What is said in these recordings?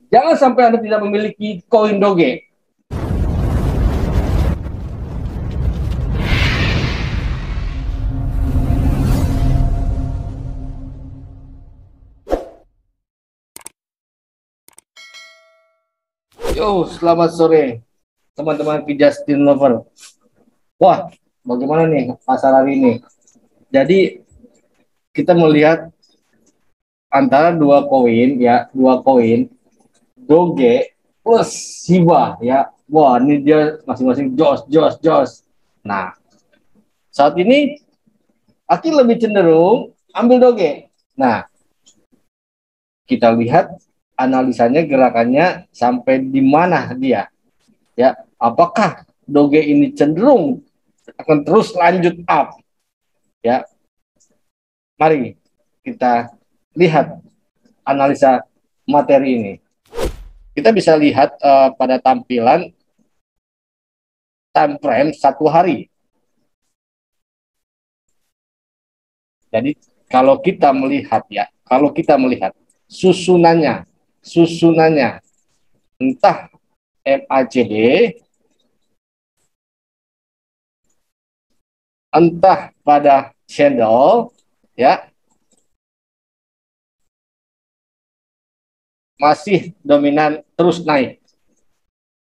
Jangan sampai Anda tidak memiliki koin Doge. Yo, selamat sore teman-teman Justin Lover. Wah, bagaimana nih pasar hari ini? Jadi kita melihat antara dua koin Doge plus Shiba ya. Wah, ini dia masing-masing jos jos jos. Nah, saat ini Aki lebih cenderung ambil Doge. Nah, kita lihat analisanya, gerakannya sampai di mana dia. Ya, apakah Doge ini cenderung akan terus lanjut up? Ya, mari kita lihat analisa materi ini. Kita bisa lihat pada tampilan time frame 1 hari. Jadi kalau kita melihat susunannya entah MACD, entah pada candle, ya masih dominan terus naik.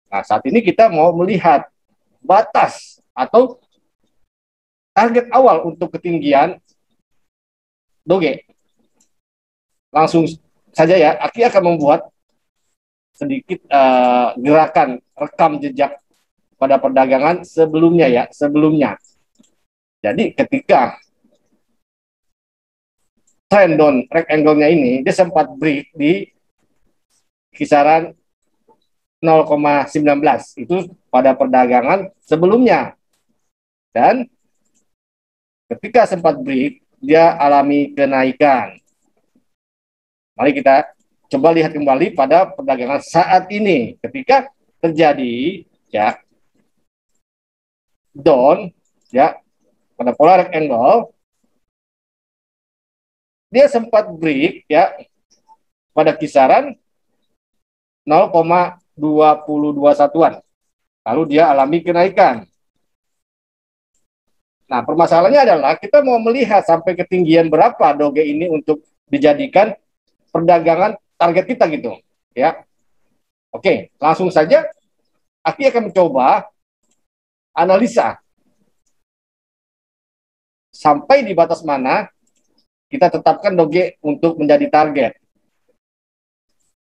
Nah, saat ini kita mau melihat batas atau target awal untuk ketinggian Doge. Langsung saja ya, Aki akan membuat sedikit gerakan rekam jejak pada perdagangan sebelumnya. Jadi ketika trend down rectangle-nya ini, dia sempat break di kisaran 0,19 itu pada perdagangan sebelumnya, dan ketika sempat break dia alami kenaikan. Mari kita coba lihat kembali pada perdagangan saat ini ketika terjadi ya down ya pada pola rectangle, dia sempat break ya pada kisaran 0,22 satuan, lalu dia alami kenaikan. Nah, permasalahannya adalah kita mau melihat sampai ketinggian berapa Doge ini untuk dijadikan perdagangan target kita gitu, ya. Oke, langsung saja Aki akan mencoba analisa sampai di batas mana kita tetapkan Doge untuk menjadi target.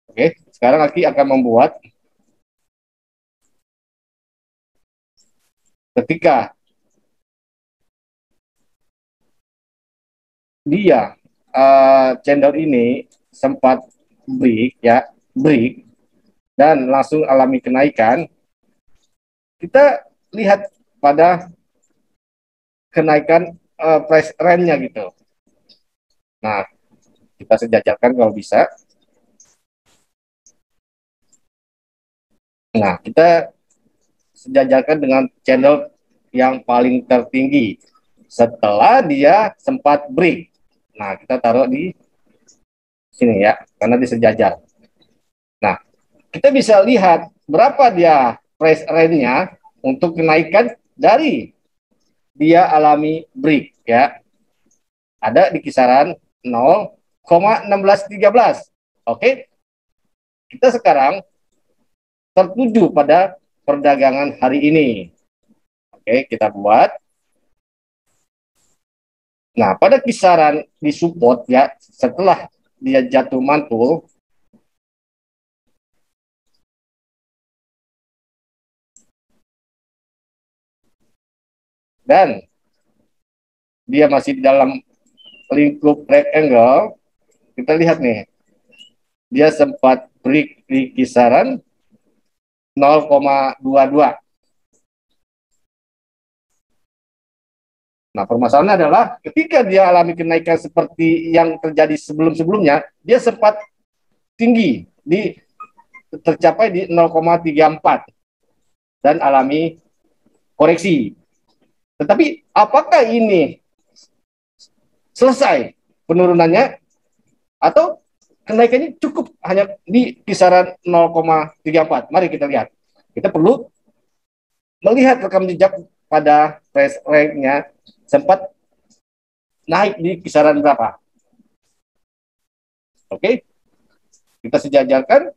Oke, sekarang Aki akan membuat ketika dia candle ini sempat break dan langsung alami kenaikan, kita lihat pada kenaikan price range-nya gitu. Nah, kita sejajarkan kalau bisa. Nah, kita sejajarkan dengan channel yang paling tertinggi setelah dia sempat break. Nah, kita taruh di sini ya, karena disejajar. Nah, kita bisa lihat berapa dia price range-nya untuk kenaikan dari dia alami break ya. Ada di kisaran 0,1613. Oke. Kita sekarang tertuju pada perdagangan hari ini. Oke, kita buat. Nah, pada kisaran di support ya, setelah dia jatuh mantul, dan dia masih di dalam lingkup rectangle, kita lihat nih, dia sempat break di kisaran 0,22. Nah, permasalahannya adalah ketika dia alami kenaikan seperti yang terjadi sebelum-sebelumnya, dia sempat tinggi tercapai di 0,34 dan alami koreksi. Tetapi apakah ini selesai penurunannya atau kenaikannya cukup hanya di kisaran 0,34. Mari kita lihat. Kita perlu melihat rekam jejak pada price range-nya sempat naik di kisaran berapa. Oke, kita sejajarkan.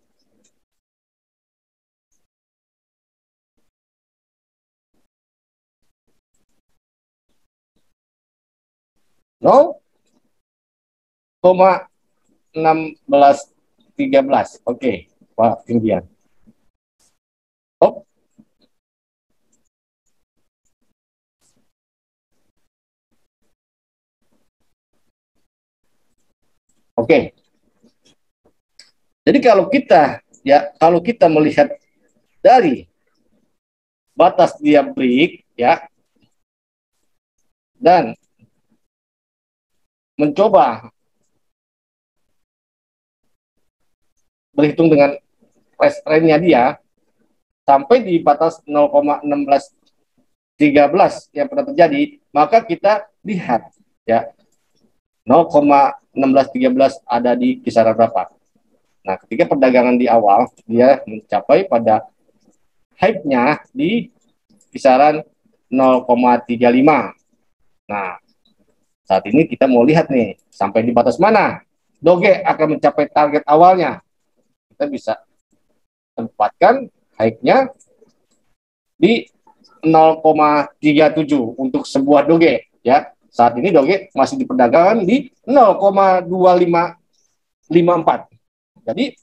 No, 1613. Oke, Pak tinggian. Oh. Oke. Jadi kalau kita melihat dari batas dia break ya dan mencoba berhitung dengan price range-nya dia sampai di batas 0,1613 yang pernah terjadi, maka kita lihat ya 0,1613 ada di kisaran berapa. Nah, ketika perdagangan di awal dia mencapai pada hype-nya di kisaran 0,35. Nah, saat ini kita mau lihat nih sampai di batas mana Doge akan mencapai target awalnya. Kita bisa tempatkan hype-nya di 0,37 untuk sebuah Doge ya. Saat ini Doge masih diperdagangkan di 0,2554. Jadi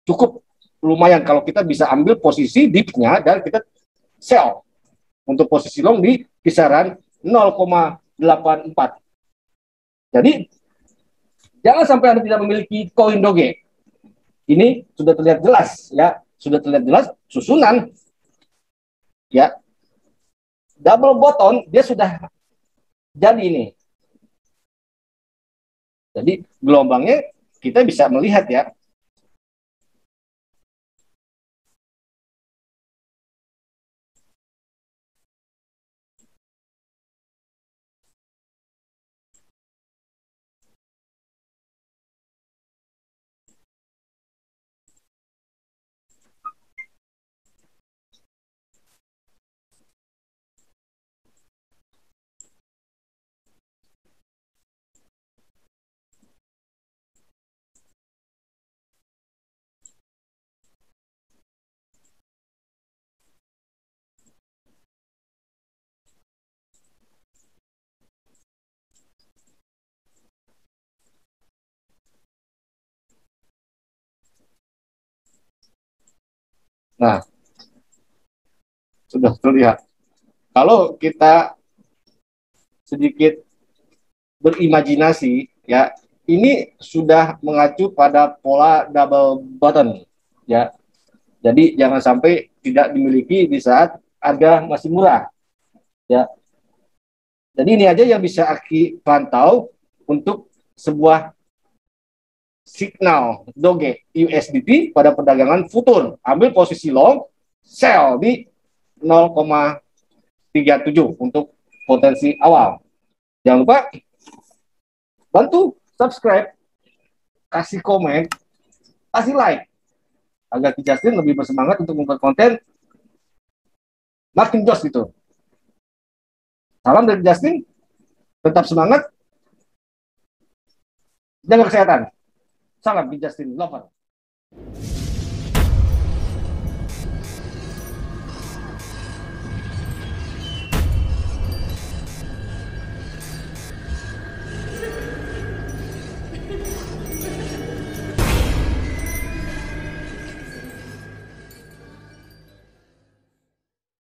cukup lumayan kalau kita bisa ambil posisi dip-nya dan kita sell untuk posisi long di kisaran 0,84. Jadi jangan sampai Anda tidak memiliki koin Doge. Ini sudah terlihat jelas ya, sudah terlihat jelas susunan ya. Double bottom dia sudah jadi ini. Jadi gelombangnya kita bisa melihat ya. Nah, sudah terlihat. Kalau kita sedikit berimajinasi ya, ini sudah mengacu pada pola double bottom ya. Jadi jangan sampai tidak dimiliki di saat harga masih murah ya. Jadi ini aja yang bisa Aki pantau untuk sebuah signal Doge USDT pada perdagangan futur. Ambil posisi long, sell di 0,37 untuk potensi awal. Jangan lupa bantu subscribe, kasih komen, kasih like agar Justin lebih bersemangat untuk membuat konten makin jos gitu. Salam dari Justin, tetap semangat, jaga kesehatan. Salam di Justin Lover.